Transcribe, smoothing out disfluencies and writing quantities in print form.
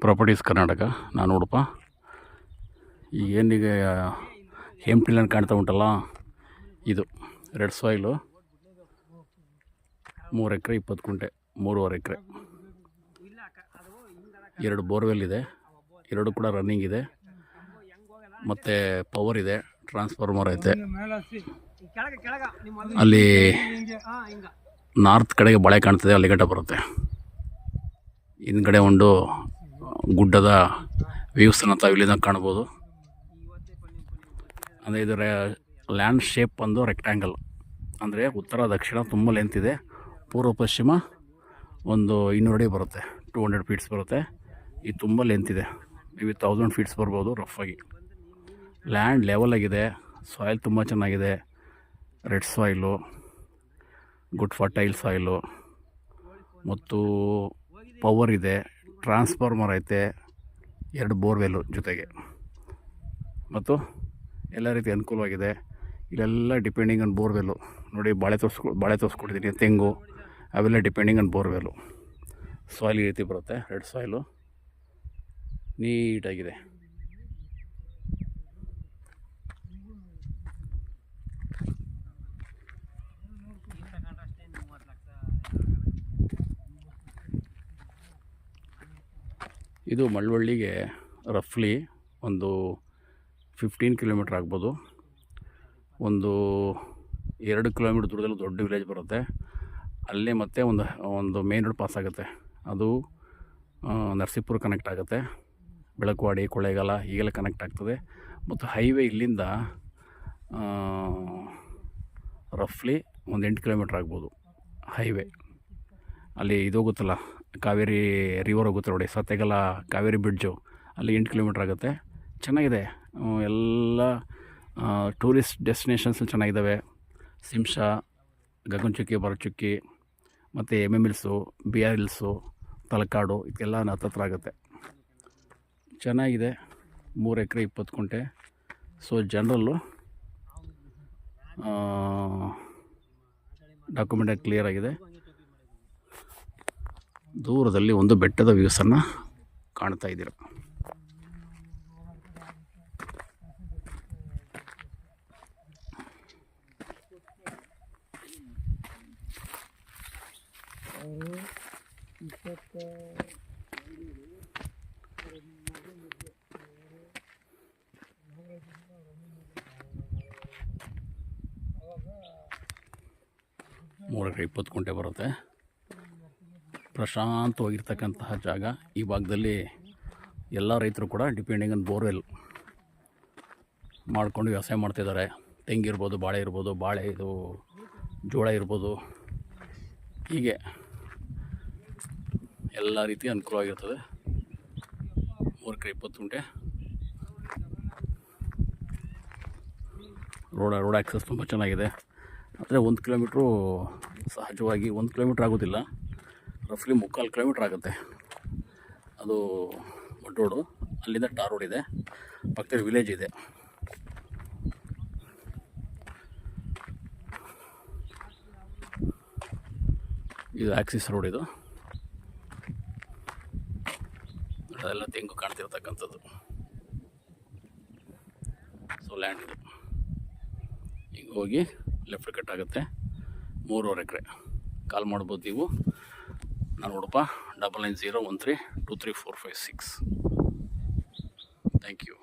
Properties Karnataka. ನಾನು ಉಡುಪ. ಈಗ ಏನೀಗ ಹೇಮ್ಟಿಲನ್ ಕಾಣ್ತಾ ಉಂಟಲ್ಲ, ಇದು ರೆಡ್ ಸಾಯಿಲು. 3 ಎಕರೆ 20 ಗುಂಟೆ, 3.5 ಎಕರೆ. 2 ಬೋರ್ವೆಲ್ ಇದೆ, 2 ಕೂಡ ರನ್ನಿಂಗ್ ಇದೆ. ಮತ್ತು ಪವರ್ ಇದೆ, ಟ್ರಾನ್ಸ್ಫಾರ್ಮರ್ ಐತೆ. ಅಲ್ಲಿ ನಾರ್ತ್ ಕಡೆಗೆ ಬಳೆ ಕಾಣ್ತದೆ, ಅಲ್ಲಿ ಗಂಟ ಬರುತ್ತೆ. ಹಿಂದ್ಗಡೆ ಒಂದು ಗುಡ್ಡದ ವ್ಯೂಸನ್ನು ತಾವು ಇಲ್ಲಿಂದ ಕಾಣ್ಬೋದು. ಅಂದರೆ ಇದರ ಲ್ಯಾಂಡ್ ಶೇಪ್ ಒಂದು ರೆಕ್ಟ್ಯಾಂಗಲ್, ಅಂದರೆ ಉತ್ತರ ದಕ್ಷಿಣ ತುಂಬ ಲೆಂತ್ ಇದೆ. ಪೂರ್ವ ಪಶ್ಚಿಮ ಒಂದು 200 ಅಡಿ ಬರುತ್ತೆ, 200 ಫೀಟ್ಸ್ ಬರುತ್ತೆ. ಇದು ತುಂಬ ಲೆಂತ್ ಇದೆ, ಇವು 1000 ಫೀಟ್ಸ್ ಬರ್ಬೋದು ರಫಾಗಿ. ಲ್ಯಾಂಡ್ ಲೆವೆಲ್ ಆಗಿದೆ, ಸಾಯಿಲ್ ತುಂಬ ಚೆನ್ನಾಗಿದೆ. Red soil, good fertile soil, ಮತ್ತು ಪವರ್ ಇದೆ, ಟ್ರಾನ್ಸ್ಫಾರ್ಮರ್ ಐತೆ, 2 ಬೋರ್ವೆಲ್ಲು ಜೊತೆಗೆ, ಮತ್ತು ಎಲ್ಲ ರೀತಿ ಅನುಕೂಲವಾಗಿದೆ. ಇಲ್ಲೆಲ್ಲ ಡಿಪೆಂಡಿಂಗ್ ಆನ್ ಬೋರ್ವೆಲ್ಲು. ನೋಡಿ, ಬಾಳೆ ತೋರಿಸ್ಕೊಟ್ಟಿದ್ದೀನಿ, ತೆಂಗು ಅವೆಲ್ಲ ಡಿಪೆಂಡಿಂಗ್ ಆನ್ ಬೋರ್ವೆಲ್ಲು. ಸಾಯಿಲ್ ಈ ರೀತಿ ಬರುತ್ತೆ, ರೆಡ್ ಸಾಯಿಲು ನೀಟಾಗಿದೆ. ಇದು ಮಳವಳ್ಳಿಗೆ ರಫ್ಲಿ ಒಂದು 15 ಕಿಲೋಮೀಟ್ರ್ ಆಗ್ಬೋದು. ಒಂದು 2 ಕಿಲೋಮೀಟ್ರ್ ದೂರದಲ್ಲಿ ದೊಡ್ಡ ವಿಲೇಜ್ ಬರುತ್ತೆ. ಅಲ್ಲೇ ಮತ್ತೆ ಒಂದು ಮೇನ್ ರೋಡ್ ಪಾಸ್ ಆಗುತ್ತೆ. ಅದು ನರಸೀಪುರ ಕನೆಕ್ಟ್ ಆಗುತ್ತೆ, ಬೆಳಕುವಾಡಿ, ಕೊಳ್ಳೇಗಾಲ ಹೀಗೆಲ್ಲ ಕನೆಕ್ಟ್ ಆಗ್ತದೆ. ಮತ್ತು ಹೈವೇ ಇಲ್ಲಿಂದ ರಫ್ಲಿ ಒಂದು 8 ಕಿಲೋಮೀಟ್ರ್ ಆಗ್ಬೋದು ಹೈವೇ. ಅಲ್ಲಿ ಇದು ಹೋಗುತ್ತಲ್ಲ, ಕಾವೇರಿ ರಿವರ್ ಹೋಗುತ್ತೆ ನೋಡಿ, ಸತ್ಯಗಲ ಕಾವೇರಿ ಬ್ರಿಡ್ಜು, ಅಲ್ಲಿ 8 ಕಿಲೋಮೀಟ್ರ್ ಆಗುತ್ತೆ. ಚೆನ್ನಾಗಿದೆ. ಎಲ್ಲ ಟೂರಿಸ್ಟ್ ಡೆಸ್ಟಿನೇಷನ್ಸ್ ಚೆನ್ನಾಗಿದ್ದಾವೆ. ಸಿಂಶಾ, ಗಗನಚುಕ್ಕಿ, ಭರಚುಕ್ಕಿ, ಮತ್ತು MM hills, BR hills, Talakadu, ಇದೆಲ್ಲ ಹತ್ತತ್ರ ಆಗುತ್ತೆ. ಚೆನ್ನಾಗಿದೆ. 3 ಎಕರೆ 20 ಗುಂಟೆ. ಸೊ ಜನರಲ್ಲು ಡಾಕ್ಯುಮೆಂಟ್ ಕ್ಲಿಯರ್ ಆಗಿದೆ. ದೂರದಲ್ಲಿ ಒಂದು ಬೆಟ್ಟದ ವ್ಯೂಸನ್ನು ಕಾಣ್ತಾ ಇದ್ದೀರ. ಮೂರಕ್ಕೆ 20 ಗುಂಟೆ ಬರುತ್ತೆ. ಪ್ರಶಾಂತವಾಗಿರ್ತಕ್ಕಂತಹ ಜಾಗ. ಈ ಭಾಗದಲ್ಲಿ ಎಲ್ಲ ರೈತರು ಕೂಡ ಡಿಪೆಂಡಿಂಗ್ ಆನ್ ಬೋರ್ವೆಲ್ ಮಾಡಿಕೊಂಡು ವ್ಯವಸಾಯ ಮಾಡ್ತಿದ್ದಾರೆ. ತೆಂಗಿರ್ಬೋದು, ಬಾಳೆ ಇರ್ಬೋದು, ಇದು ಜೋಳ ಇರ್ಬೋದು, ಹೀಗೆ ಎಲ್ಲ ರೀತಿ ಅನುಕೂಲವಾಗಿರ್ತದೆ. 3 ಎಕರೆ 20 ಗುಂಟೆ. ರೋಡ್ ಆ್ಯಕ್ಸಸ್ ತುಂಬ ಚೆನ್ನಾಗಿದೆ. ಆದರೆ 1 ಕಿಲೋಮೀಟ್ರು ಸಹಜವಾಗಿ 1 ಕಿಲೋಮೀಟ್ರ್ ಆಗೋದಿಲ್ಲ, ರಫ್ಲಿ 3/4 ಕಿಲೋಮೀಟ್ರ್ ಆಗುತ್ತೆ. ಅದು ದೊಡ್ಡ ರೋಡು. ಅಲ್ಲಿಂದ ಟಾರ್ ರೋಡ್ ಇದೆ, ಪಕ್ಕದಲ್ಲಿ ವಿಲೇಜ್ ಇದೆ. ಇದು ಆಕ್ಸಿಸ್ ರೋಡ್. ಇದು ಅದೆಲ್ಲ ತೆಂಗು ಕಾಣ್ತಿರ್ತಕ್ಕಂಥದ್ದು. ಸೊ ಲ್ಯಾಂಡ್ ಇದು ಹಿಂಗೆ ಹೋಗಿ ಲೆಫ್ಟ್ ಕಟ್ ಆಗುತ್ತೆ. 3.5 ಎಕರೆ. ಕಾಲ್ ಮಾಡ್ಬೋದು ನೀವು. ನಾನು ಉಡುಪ. 9901323456. Thank you.